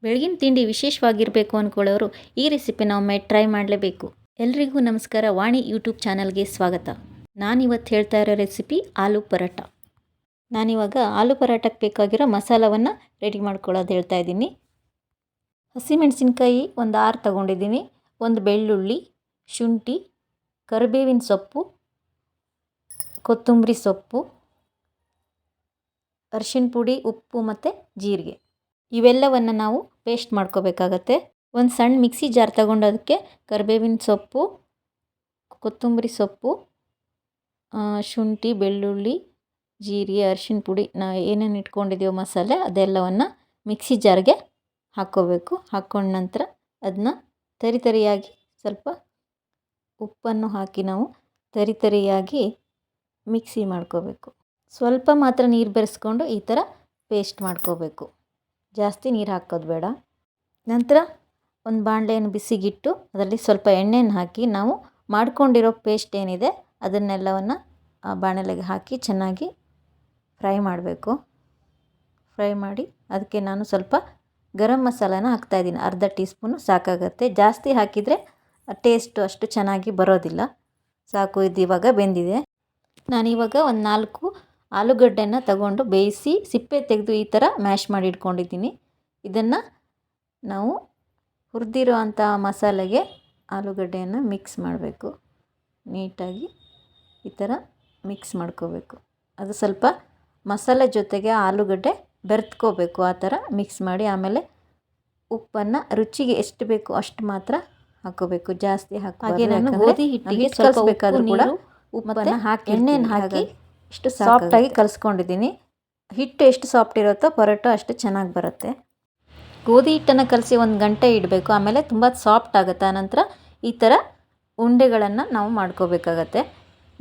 ಬೆಳಗಿನ ತಿಂಡಿ ವಿಶೇಷವಾಗಿರಬೇಕು ಅಂದ್ಕೊಳ್ಳೋರು ಈ ರೆಸಿಪಿನ ಒಮ್ಮೆ ಟ್ರೈ ಮಾಡಲೇಬೇಕು. ಎಲ್ರಿಗೂ ನಮಸ್ಕಾರ. ವಾಣಿ ಯೂಟ್ಯೂಬ್ ಚಾನಲ್ಗೆ ಸ್ವಾಗತ. ನಾನಿವತ್ತು ಹೇಳ್ತಾ ಇರೋ ರೆಸಿಪಿ ಆಲೂ ಪರೋಟ. ನಾನಿವಾಗ ಆಲೂ ಪರೋಟಕ್ಕೆ ಬೇಕಾಗಿರೋ ಮಸಾಲವನ್ನು ರೆಡಿ ಮಾಡ್ಕೊಳ್ಳೋದು ಹೇಳ್ತಾ ಇದ್ದೀನಿ. ಹಸಿಮೆಣಸಿನ್ಕಾಯಿ ಒಂದು 6 ತೊಗೊಂಡಿದ್ದೀನಿ. ಒಂದು ಬೆಳ್ಳುಳ್ಳಿ, ಶುಂಠಿ, ಕರಿಬೇವಿನ ಸೊಪ್ಪು, ಕೊತ್ತಂಬರಿ ಸೊಪ್ಪು, ಅರಿಶಿನ ಪುಡಿ, ಉಪ್ಪು ಮತ್ತು ಜೀರಿಗೆ ಇವೆಲ್ಲವನ್ನು ನಾವು ಪೇಸ್ಟ್ ಮಾಡ್ಕೋಬೇಕಾಗತ್ತೆ. ಒಂದು ಸಣ್ಣ ಮಿಕ್ಸಿ ಜಾರ್ ತಗೊಂಡು ಅದಕ್ಕೆ ಕರಿಬೇವಿನ ಸೊಪ್ಪು, ಕೊತ್ತಂಬರಿ ಸೊಪ್ಪು, ಶುಂಠಿ, ಬೆಳ್ಳುಳ್ಳಿ, ಜೀರಿಗೆ, ಅರಿಶಿನ ಪುಡಿ ಏನೇನು ಇಟ್ಕೊಂಡಿದ್ದೀವೋ ಮಸಾಲೆ ಅದೆಲ್ಲವನ್ನು ಮಿಕ್ಸಿ ಜಾರ್ಗೆ ಹಾಕ್ಕೋಬೇಕು. ಹಾಕ್ಕೊಂಡ ನಂತರ ಅದನ್ನ ತರಿಯಾಗಿ ಸ್ವಲ್ಪ ಉಪ್ಪನ್ನು ಹಾಕಿ ನಾವು ತರಿಯಾಗಿ ಮಿಕ್ಸಿ ಮಾಡ್ಕೋಬೇಕು. ಸ್ವಲ್ಪ ಮಾತ್ರ ನೀರು ಬೆರೆಸ್ಕೊಂಡು ಈ ಥರ ಪೇಸ್ಟ್ ಮಾಡ್ಕೋಬೇಕು. ಜಾಸ್ತಿ ನೀರು ಹಾಕೋದು ಬೇಡ. ನಂತರ ಒಂದು ಬಾಣಲೆಯನ್ನು ಬಿಸಿಗಿಟ್ಟು ಅದರಲ್ಲಿ ಸ್ವಲ್ಪ ಎಣ್ಣೆಯನ್ನು ಹಾಕಿ ನಾವು ಮಾಡ್ಕೊಂಡಿರೋ ಪೇಸ್ಟ್ ಏನಿದೆ ಅದನ್ನೆಲ್ಲವನ್ನು ಆ ಬಾಣಲೆಗೆ ಹಾಕಿ ಚೆನ್ನಾಗಿ ಫ್ರೈ ಮಾಡಬೇಕು. ಫ್ರೈ ಮಾಡಿ ಅದಕ್ಕೆ ನಾನು ಸ್ವಲ್ಪ ಗರಂ ಮಸಾಲಾನ ಹಾಕ್ತಾಯಿದ್ದೀನಿ. ಅರ್ಧ ಟೀ ಸ್ಪೂನು ಸಾಕಾಗತ್ತೆ. ಜಾಸ್ತಿ ಹಾಕಿದರೆ ಟೇಸ್ಟು ಅಷ್ಟು ಚೆನ್ನಾಗಿ ಬರೋದಿಲ್ಲ. ಸಾಕು, ಇದು ಇವಾಗ ಬೆಂದಿದೆ. ನಾನಿವಾಗ ಒಂದು 4 ಆಲೂಗಡ್ಡೆನ ತಗೊಂಡು ಬೇಯಿಸಿ ಸಿಪ್ಪೆ ತೆಗೆದು ಈ ಥರ ಮ್ಯಾಶ್ ಮಾಡಿ ಇಟ್ಕೊಂಡಿದ್ದೀನಿ. ಇದನ್ನು ನಾವು ಹುರಿದಿರೋ ಅಂಥ ಮಸಾಲೆಗೆ ಆಲೂಗಡ್ಡೆಯನ್ನು ಮಿಕ್ಸ್ ಮಾಡಬೇಕು. ನೀಟಾಗಿ ಈ ಥರ ಮಿಕ್ಸ್ ಮಾಡ್ಕೋಬೇಕು. ಅದು ಸ್ವಲ್ಪ ಮಸಾಲೆ ಜೊತೆಗೆ ಆಲೂಗಡ್ಡೆ ಬೆರೆತ್ಕೋಬೇಕು. ಆ ಥರ ಮಿಕ್ಸ್ ಮಾಡಿ ಆಮೇಲೆ ಉಪ್ಪನ್ನು ರುಚಿಗೆ ಎಷ್ಟು ಬೇಕು ಅಷ್ಟು ಮಾತ್ರ ಹಾಕ್ಕೋಬೇಕು. ಜಾಸ್ತಿ ಹಾಕಿ ನಾನು ಗೋಧಿ ಹಿಟ್ಟಿಗೆ ಸ್ವಲ್ಪ ಬೇಕಾದರೂ ಕೂಡ ಉಪ್ಪನ್ನು ಹಾಕಿ ಎಣ್ಣೆಯನ್ನು ಹಾಕಿ ಇಷ್ಟು ಸಾಫ್ಟಾಗಿ ಕಲಿಸ್ಕೊಂಡಿದ್ದೀನಿ. ಹಿಟ್ಟು ಎಷ್ಟು ಸಾಫ್ಟ್ ಇರುತ್ತೋ ಪರೋಟ ಅಷ್ಟು ಚೆನ್ನಾಗಿ ಬರುತ್ತೆ. ಗೋಧಿ ಹಿಟ್ಟನ್ನು ಕಲಸಿ 1 ಗಂಟೆ ಇಡಬೇಕು. ಆಮೇಲೆ ತುಂಬ ಸಾಫ್ಟ್ ಆಗುತ್ತೆ. ಆನಂತರ ಈ ಥರ ಉಂಡೆಗಳನ್ನು ನಾವು ಮಾಡ್ಕೋಬೇಕಾಗತ್ತೆ.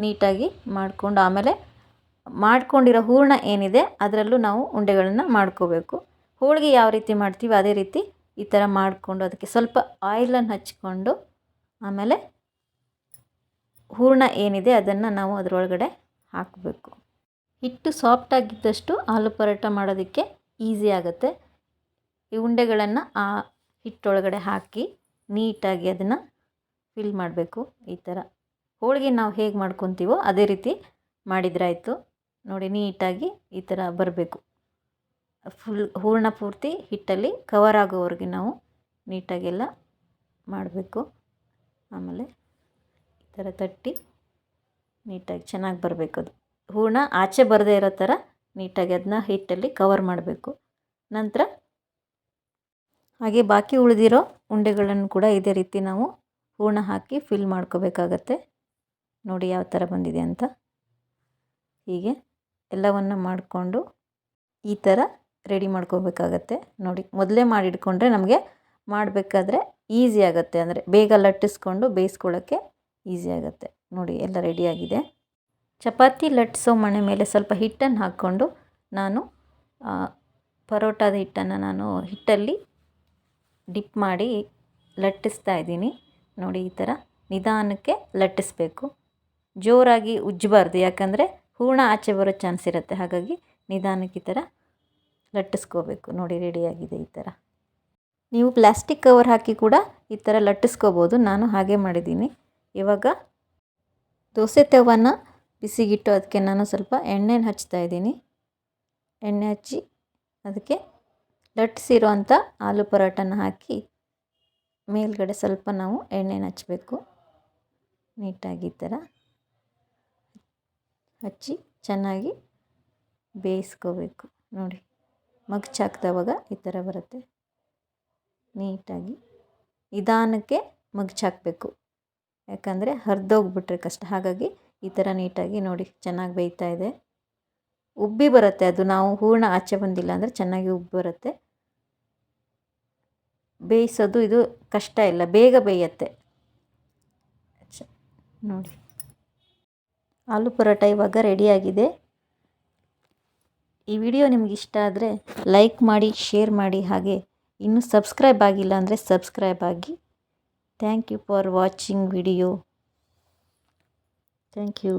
ನೀಟಾಗಿ ಮಾಡಿಕೊಂಡು ಆಮೇಲೆ ಮಾಡ್ಕೊಂಡಿರೋ ಹೂರಣ ಏನಿದೆ ಅದರಲ್ಲೂ ನಾವು ಉಂಡೆಗಳನ್ನು ಮಾಡ್ಕೋಬೇಕು. ಹೋಳಿಗೆ ಯಾವ ರೀತಿ ಮಾಡ್ತೀವಿ ಅದೇ ರೀತಿ ಈ ಥರ ಮಾಡಿಕೊಂಡು ಅದಕ್ಕೆ ಸ್ವಲ್ಪ ಆಯಿಲನ್ನು ಹಚ್ಕೊಂಡು ಆಮೇಲೆ ಹೂರಣ ಏನಿದೆ ಅದನ್ನು ನಾವು ಅದರೊಳಗಡೆ ಹಾಕಬೇಕು. ಹಿಟ್ಟು ಸಾಫ್ಟಾಗಿದ್ದಷ್ಟು ಆಲೂ ಪರೋಟ ಮಾಡೋದಕ್ಕೆ ಈಸಿ ಆಗುತ್ತೆ. ಈ ಉಂಡೆಗಳನ್ನು ಆ ಹಿಟ್ಟೊಳಗಡೆ ಹಾಕಿ ನೀಟಾಗಿ ಅದನ್ನು ಫಿಲ್ ಮಾಡಬೇಕು. ಈ ಥರ ಹೋಳಿಗೆ ನಾವು ಹೇಗೆ ಮಾಡ್ಕೊತೀವೋ ಅದೇ ರೀತಿ ಮಾಡಿದ್ರಾಯಿತು. ನೋಡಿ, ನೀಟಾಗಿ ಈ ಥರ ಬರಬೇಕು. ಫುಲ್ ಹೂರಣ ಪೂರ್ತಿ ಹಿಟ್ಟಲ್ಲಿ ಕವರ್ ಆಗೋವರೆಗೆ ನಾವು ನೀಟಾಗೆಲ್ಲ ಮಾಡಬೇಕು. ಆಮೇಲೆ ಈ ಥರ ತಟ್ಟಿ ನೀಟಾಗಿ ಚೆನ್ನಾಗಿ ಬರಬೇಕು. ಅದು ಹೂರಣ ಆಚೆ ಬರದೇ ಇರೋ ಥರ ನೀಟಾಗಿ ಅದನ್ನ ಹಿಟ್ಟಲ್ಲಿ ಕವರ್ ಮಾಡಬೇಕು. ನಂತರ ಹಾಗೆ ಬಾಕಿ ಉಳಿದಿರೋ ಉಂಡೆಗಳನ್ನು ಕೂಡ ಇದೇ ರೀತಿ ನಾವು ಹೂರಣ ಹಾಕಿ ಫಿಲ್ ಮಾಡ್ಕೋಬೇಕಾಗತ್ತೆ. ನೋಡಿ ಯಾವ ಥರ ಬಂದಿದೆ ಅಂತ. ಹೀಗೆ ಎಲ್ಲವನ್ನು ಮಾಡಿಕೊಂಡು ಈ ಥರ ರೆಡಿ ಮಾಡ್ಕೋಬೇಕಾಗತ್ತೆ. ನೋಡಿ, ಮೊದಲೇ ಮಾಡಿಟ್ಕೊಂಡ್ರೆ ನಮಗೆ ಮಾಡಬೇಕಾದ್ರೆ ಈಸಿ ಆಗುತ್ತೆ. ಅಂದರೆ ಬೇಗ ಲಟ್ಟಿಸ್ಕೊಂಡು ಬೇಯಿಸ್ಕೊಳ್ಳೋಕ್ಕೆ ಈಸಿ ಆಗುತ್ತೆ. ನೋಡಿ, ಎಲ್ಲ ರೆಡಿಯಾಗಿದೆ. ಚಪಾತಿ ಲಟ್ಟಿಸೋ ಮಣೆ ಮೇಲೆ ಸ್ವಲ್ಪ ಹಿಟ್ಟನ್ನು ಹಾಕ್ಕೊಂಡು ನಾನು ಪರೋಟದ ಹಿಟ್ಟನ್ನು ನಾನು ಹಿಟ್ಟಲ್ಲಿ ಡಿಪ್ ಮಾಡಿ ಲಟ್ಟಿಸ್ತಾ ಇದ್ದೀನಿ. ನೋಡಿ, ಈ ಥರ ನಿಧಾನಕ್ಕೆ ಲಟ್ಟಿಸ್ಬೇಕು. ಜೋರಾಗಿ ಉಜ್ಜಬಾರ್ದು, ಯಾಕಂದರೆ ಹೂರಣ ಆಚೆ ಬರೋ ಚಾನ್ಸ್ ಇರುತ್ತೆ. ಹಾಗಾಗಿ ನಿಧಾನಕ್ಕೆ ಈ ಥರ ಲಟ್ಟಿಸ್ಕೋಬೇಕು. ನೋಡಿ, ರೆಡಿಯಾಗಿದೆ. ಈ ಥರ ನೀವು ಪ್ಲಾಸ್ಟಿಕ್ ಕವರ್ ಹಾಕಿ ಕೂಡ ಈ ಥರ ಲಟ್ಟಿಸ್ಕೋಬೋದು. ನಾನು ಹಾಗೆ ಮಾಡಿದ್ದೀನಿ. ಇವಾಗ ದೋಸೆ ತವನ ಬಿಸಿಗಿಟ್ಟು ಅದಕ್ಕೆ ನಾನು ಸ್ವಲ್ಪ ಎಣ್ಣೆನ ಹಚ್ತಾ ಇದ್ದೀನಿ. ಎಣ್ಣೆ ಹಚ್ಚಿ ಅದಕ್ಕೆ ಲಟ್ಟಿಸಿರೋ ಅಂಥ ಆಲೂ ಪರೋಟನ ಹಾಕಿ ಮೇಲ್ಗಡೆ ಸ್ವಲ್ಪ ನಾವು ಎಣ್ಣೆನ ಹಚ್ಚಬೇಕು. ನೀಟಾಗಿ ಈ ಥರ ಹಚ್ಚಿ ಚೆನ್ನಾಗಿ ಬೇಯಿಸ್ಕೋಬೇಕು. ನೋಡಿ, ಮಗ್ಚಾಕ್ದವಾಗ ಈ ಥರ ಬರುತ್ತೆ. ನೀಟಾಗಿ ನಿಧಾನಕ್ಕೆ ಮಗ್ಚಾಕಬೇಕು, ಯಾಕಂದರೆ ಹರಿದೋಗ್ಬಿಟ್ರೆ ಕಷ್ಟ. ಹಾಗಾಗಿ ಈ ಥರ ನೀಟಾಗಿ ನೋಡಿ ಚೆನ್ನಾಗಿ ಬೇಯ್ತಾ ಇದೆ. ಉಬ್ಬಿ ಬರುತ್ತೆ. ಅದು ನಾವು ಹೂರಣ ಆಚೆ ಬಂದಿಲ್ಲ ಅಂದರೆ ಚೆನ್ನಾಗಿ ಉಬ್ಬಿ ಬರುತ್ತೆ. ಬೇಯಿಸೋದು ಇದು ಕಷ್ಟ ಇಲ್ಲ, ಬೇಗ ಬೇಯುತ್ತೆ. ನೋಡಿ, ಆಲೂ ಪರೋಟ ಇವಾಗ ರೆಡಿಯಾಗಿದೆ. ಈ ವಿಡಿಯೋ ನಿಮ್ಗೆ ಇಷ್ಟ ಆದರೆ ಲೈಕ್ ಮಾಡಿ, ಶೇರ್ ಮಾಡಿ. ಹಾಗೆ ಇನ್ನೂ ಸಬ್ಸ್ಕ್ರೈಬ್ ಆಗಿಲ್ಲ ಅಂದರೆ ಸಬ್ಸ್ಕ್ರೈಬ್ ಆಗಿ. Thank you for watching video. Thank you.